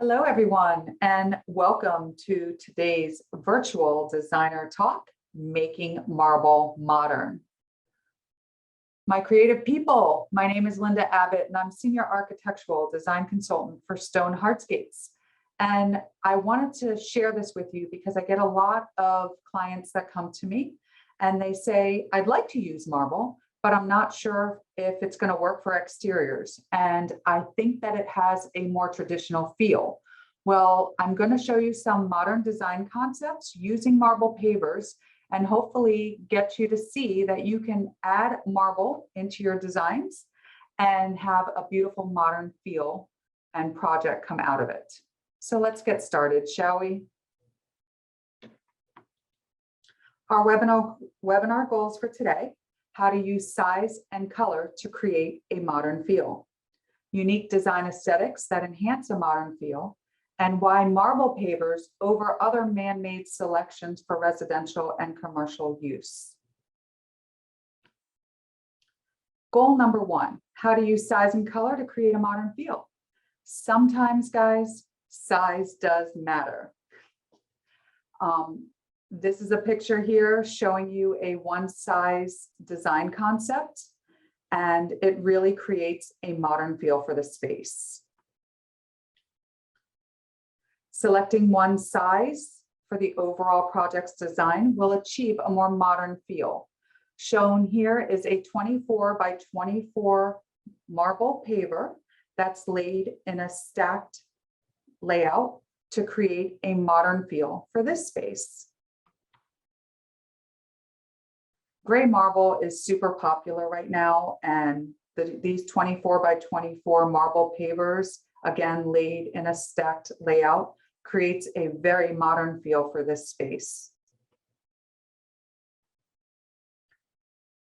Hello, everyone, and welcome to today's virtual designer talk, Making Marble Modern. My creative people, my name is Linda Abbott, and I'm Senior Architectural Design Consultant for StoneHardscapes. And I wanted to share this with you because I get a lot of clients that come to me and they say, I'd like to use marble, but I'm not sure if it's going to work for exteriors. And I think that it has a more traditional feel. Well, I'm going to show you some modern design concepts using marble pavers and hopefully get you to see that you can add marble into your designs and have a beautiful modern feel and project come out of it. So let's get started, shall we? Our webinar goals for today: how to use size and color to create a modern feel, unique design aesthetics that enhance a modern feel, and why marble pavers over other man-made selections for residential and commercial use. Goal number one: how to use size and color to create a modern feel. Sometimes, guys, size does matter. This is a picture here showing you a one-size design concept, and it really creates a modern feel for the space. Selecting one size for the overall project's design will achieve a more modern feel. Shown here is a 24 by 24 marble paver that's laid in a stacked layout to create a modern feel for this space. Gray marble is super popular right now, and these 24 by 24 marble pavers, again laid in a stacked layout, creates a very modern feel for this space.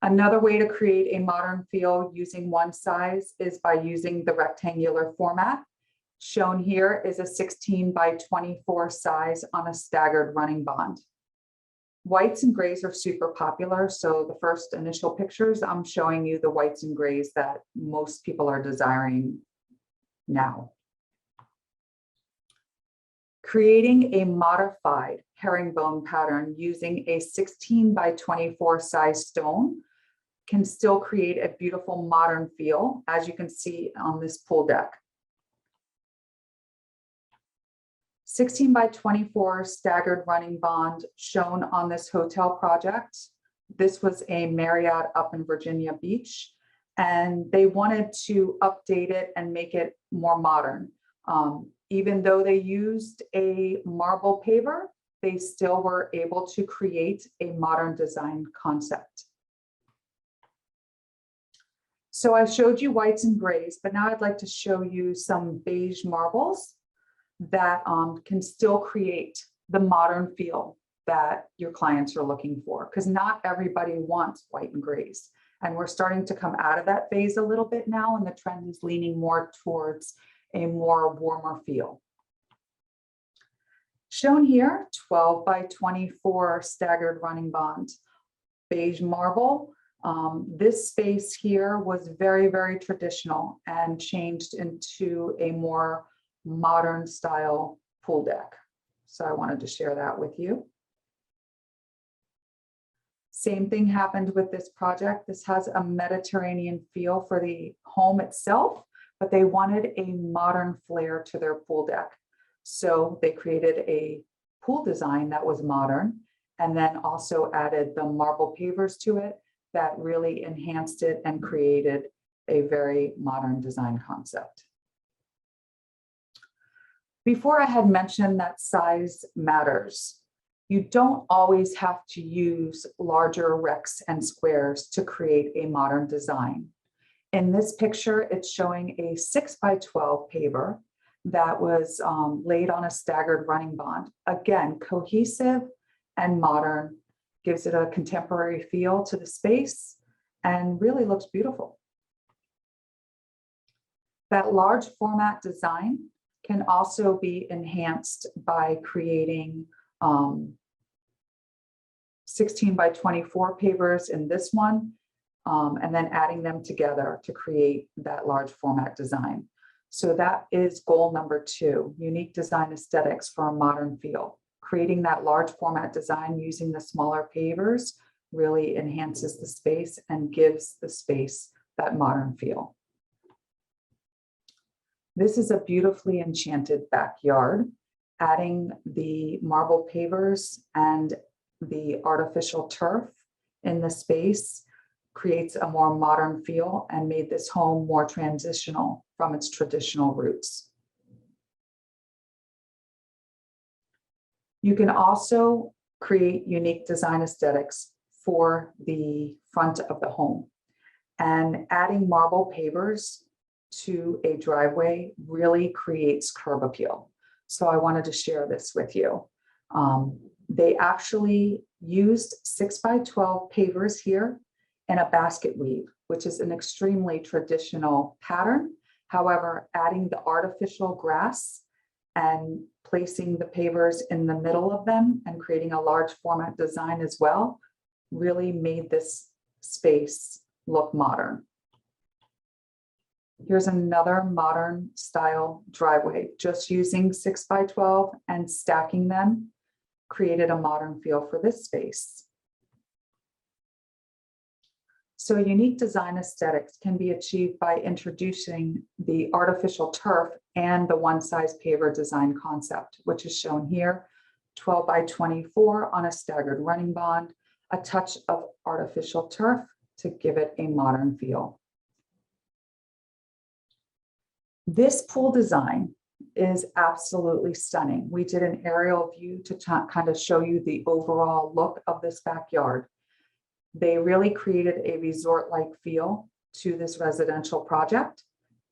Another way to create a modern feel using one size is by using the rectangular format. Shown here is a 16 by 24 size on a staggered running bond. Whites and grays are super popular, so the first initial pictures, I'm showing you the whites and grays that most people are desiring now. Creating a modified herringbone pattern using a 16 by 24 size stone can still create a beautiful modern feel, as you can see on this pool deck. 16 by 24 staggered running bond shown on this hotel project. This was a Marriott up in Virginia Beach, and they wanted to update it and make it more modern. Even though they used a marble paver, they still were able to create a modern design concept. So I showed you whites and grays, but now I'd like to show you some beige marbles that can still create the modern feel that your clients are looking for, because not everybody wants white and grays. And we're starting to come out of that phase a little bit now, and the trend is leaning more towards a more warmer feel. Shown here, 12 by 24 staggered running bond, beige marble. This space here was very, very traditional and changed into a more modern style pool deck. So I wanted to share that with you. Same thing happened with this project. This has a Mediterranean feel for the home itself, but they wanted a modern flair to their pool deck. So they created a pool design that was modern, and then also added the marble pavers to it that really enhanced it and created a very modern design concept. Before, I had mentioned that size matters. You don't always have to use larger rects and squares to create a modern design. In this picture, it's showing a 6 by 12 paver that was laid on a staggered running bond. Again, cohesive and modern, gives it a contemporary feel to the space and really looks beautiful. That large format design can also be enhanced by creating 16 by 24 pavers in this one, and then adding them together to create that large format design. So that is goal number 2, unique design aesthetics for a modern feel. Creating that large format design using the smaller pavers really enhances the space and gives the space that modern feel. This is a beautifully enchanted backyard. Adding the marble pavers and the artificial turf in the space creates a more modern feel and made this home more transitional from its traditional roots. You can also create unique design aesthetics for the front of the home. And adding marble pavers to a driveway really creates curb appeal. So I wanted to share this with you. They actually used 6x12 pavers here in a basket weave, which is an extremely traditional pattern. However, adding the artificial grass and placing the pavers in the middle of them and creating a large format design as well really made this space look modern. Here's another modern style driveway, just using 6x12 and stacking them created a modern feel for this space. So unique design aesthetics can be achieved by introducing the artificial turf and the one-size paver design concept, which is shown here, 12x24 on a staggered running bond, a touch of artificial turf to give it a modern feel. This pool design is absolutely stunning. We did an aerial view to kind of show you the overall look of this backyard. They really created a resort-like feel to this residential project.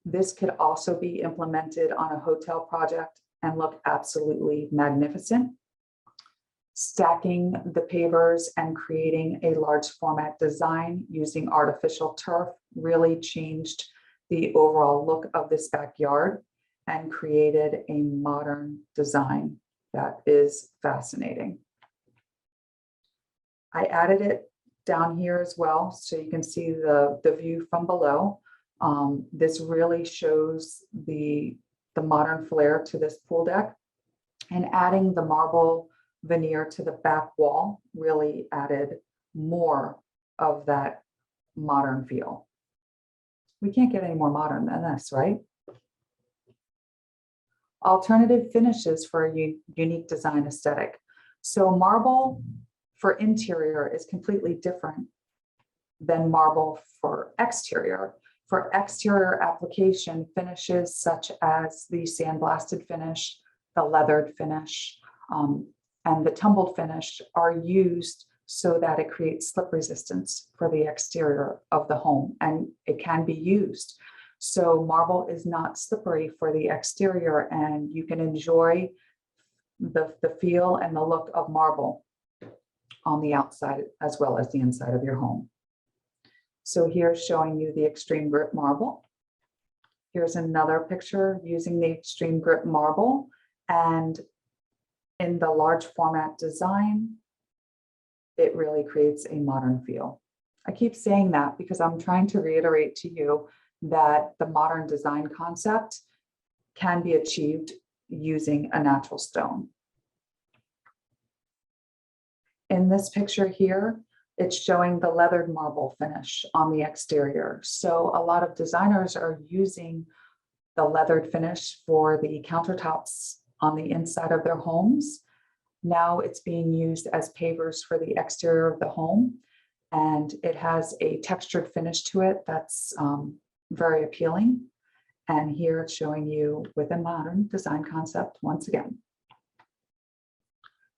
This could also be implemented on a hotel project and look absolutely magnificent. Stacking the pavers and creating a large format design using artificial turf really changed the overall look of this backyard and created a modern design that is fascinating. I added it down here as well, so you can see the view from below. This really shows the modern flair to this pool deck, and adding the marble veneer to the back wall really added more of that modern feel. We can't get any more modern than this, right? Alternative finishes for a unique design aesthetic. So marble for interior is completely different than marble for exterior. For exterior application, finishes such as the sandblasted finish, the leathered finish, and the tumbled finish are used so that it creates slip resistance for the exterior of the home, and it can be used. So marble is not slippery for the exterior, and you can enjoy the feel and the look of marble on the outside as well as the inside of your home. So here's showing you the extreme grip marble. Here's another picture using the extreme grip marble, and in the large format design, it really creates a modern feel. I keep saying that because I'm trying to reiterate to you that the modern design concept can be achieved using a natural stone. In this picture here, it's showing the leathered marble finish on the exterior. So a lot of designers are using the leathered finish for the countertops on the inside of their homes. Now it's being used as pavers for the exterior of the home, and it has a textured finish to it that's very appealing. And here it's showing you with a modern design concept once again.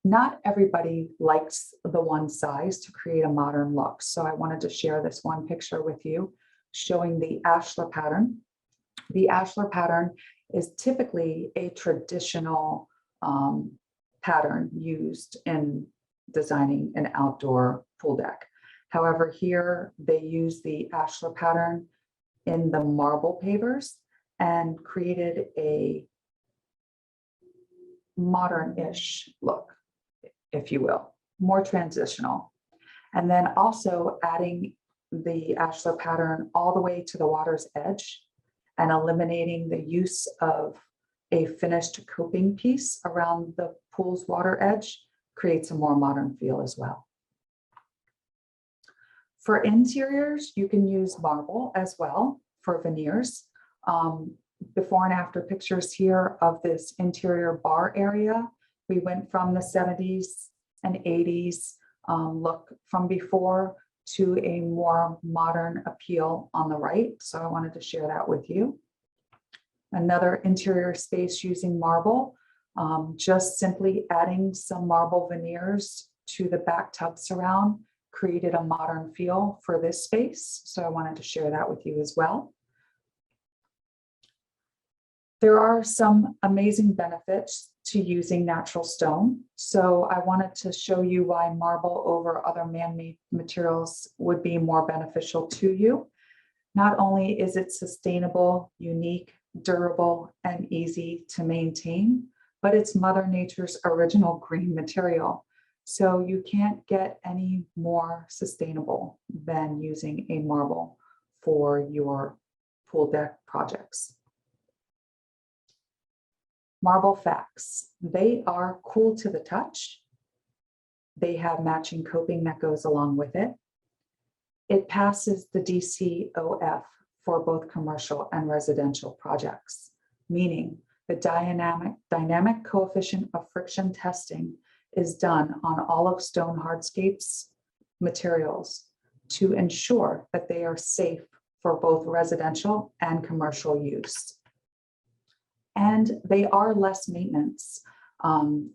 Not everybody likes the one size to create a modern look. So I wanted to share this one picture with you showing the ashlar pattern. The ashlar pattern is typically a traditional pattern used in designing an outdoor pool deck. However, here they use the ashlar pattern in the marble pavers and created a modern-ish look, if you will, more transitional. And then also adding the ashlar pattern all the way to the water's edge and eliminating the use of a finished coping piece around the pool's water edge creates a more modern feel as well. For interiors, you can use marble as well for veneers. Before and after pictures here of this interior bar area. We went from the 70s and 80s look from before to a more modern appeal on the right. So I wanted to share that with you. Another interior space using marble, just simply adding some marble veneers to the back tub surround created a modern feel for this space. So I wanted to share that with you as well. There are some amazing benefits to using natural stone. So I wanted to show you why marble over other man-made materials would be more beneficial to you. Not only is it sustainable, unique, durable, and easy to maintain, but it's Mother Nature's original green material. So you can't get any more sustainable than using a marble for your pool deck projects. Marble facts. They are cool to the touch. They have matching coping that goes along with it. It passes the DCOF for both commercial and residential projects, meaning the dynamic coefficient of friction testing is done on all of StoneHardscapes materials to ensure that they are safe for both residential and commercial use. And they are less maintenance.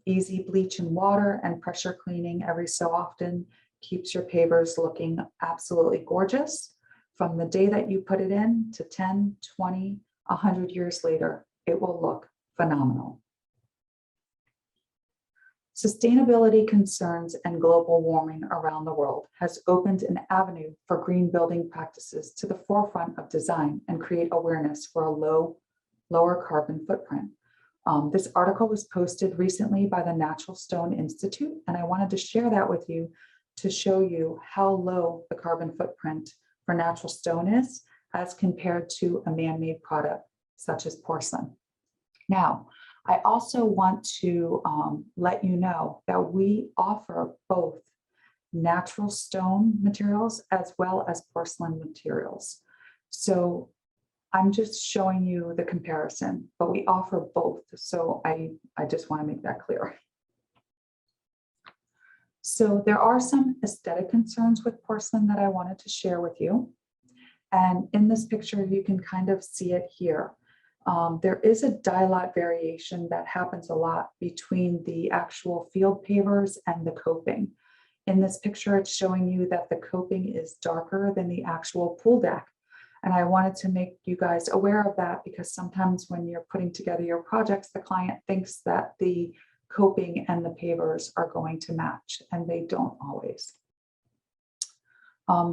Easy bleach and water and pressure cleaning every so often keeps your pavers looking absolutely gorgeous. From the day that you put it in to 10, 20, 100 years later, it will look phenomenal. Sustainability concerns and global warming around the world has opened an avenue for green building practices to the forefront of design and create awareness for a lower carbon footprint. This article was posted recently by the Natural Stone Institute, and I wanted to share that with you to show you how low the carbon footprint for natural stone is as compared to a man-made product such as porcelain. Now, I also want to let you know that we offer both natural stone materials as well as porcelain materials. So I'm just showing you the comparison, but we offer both. So I just want to make that clear. So there are some aesthetic concerns with porcelain that I wanted to share with you. And in this picture, you can kind of see it here. There is a dye lot variation that happens a lot between the actual field pavers and the coping. In this picture, it's showing you that the coping is darker than the actual pool deck. And I wanted to make you guys aware of that because sometimes when you're putting together your projects, the client thinks that the coping and the pavers are going to match, and they don't always.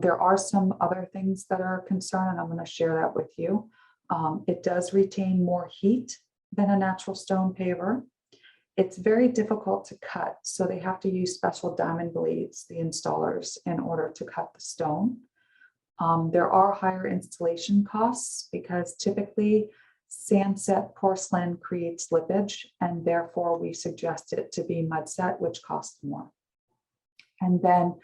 There are some other things that are a concern, and I'm going to share that with you. It does retain more heat than a natural stone paver. It's very difficult to cut, so they have to use special diamond blades, the installers, in order to cut the stone. There are higher installation costs because typically sand set porcelain creates slippage, and therefore we suggest it to be mud set, which costs more. And then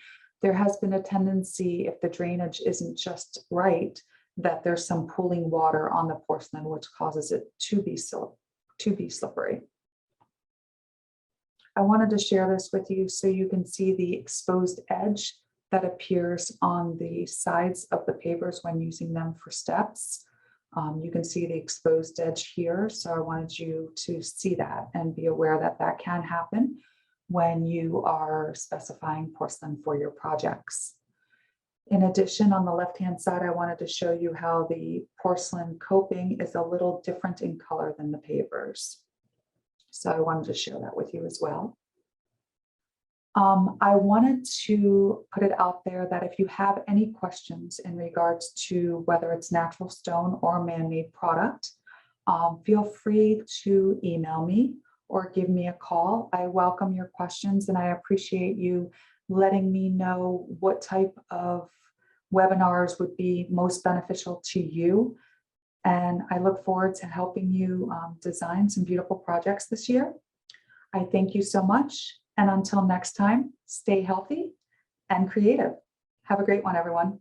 there has been a tendency, if the drainage isn't just right, that there's some pooling water on the porcelain, which causes it to be slippery. I wanted to share this with you so you can see the exposed edge that appears on the sides of the pavers when using them for steps. You can see the exposed edge here. So I wanted you to see that and be aware that that can happen when you are specifying porcelain for your projects. In addition, on the left-hand side, I wanted to show you how the porcelain coping is a little different in color than the pavers. So I wanted to share that with you as well. I wanted to put it out there that if you have any questions in regards to whether it's natural stone or man-made product, feel free to email me or give me a call. I welcome your questions, and I appreciate you letting me know what type of webinars would be most beneficial to you And I look forward to helping you design some beautiful projects this year. I thank you so much. And until next time, stay healthy and creative. Have a great one, everyone.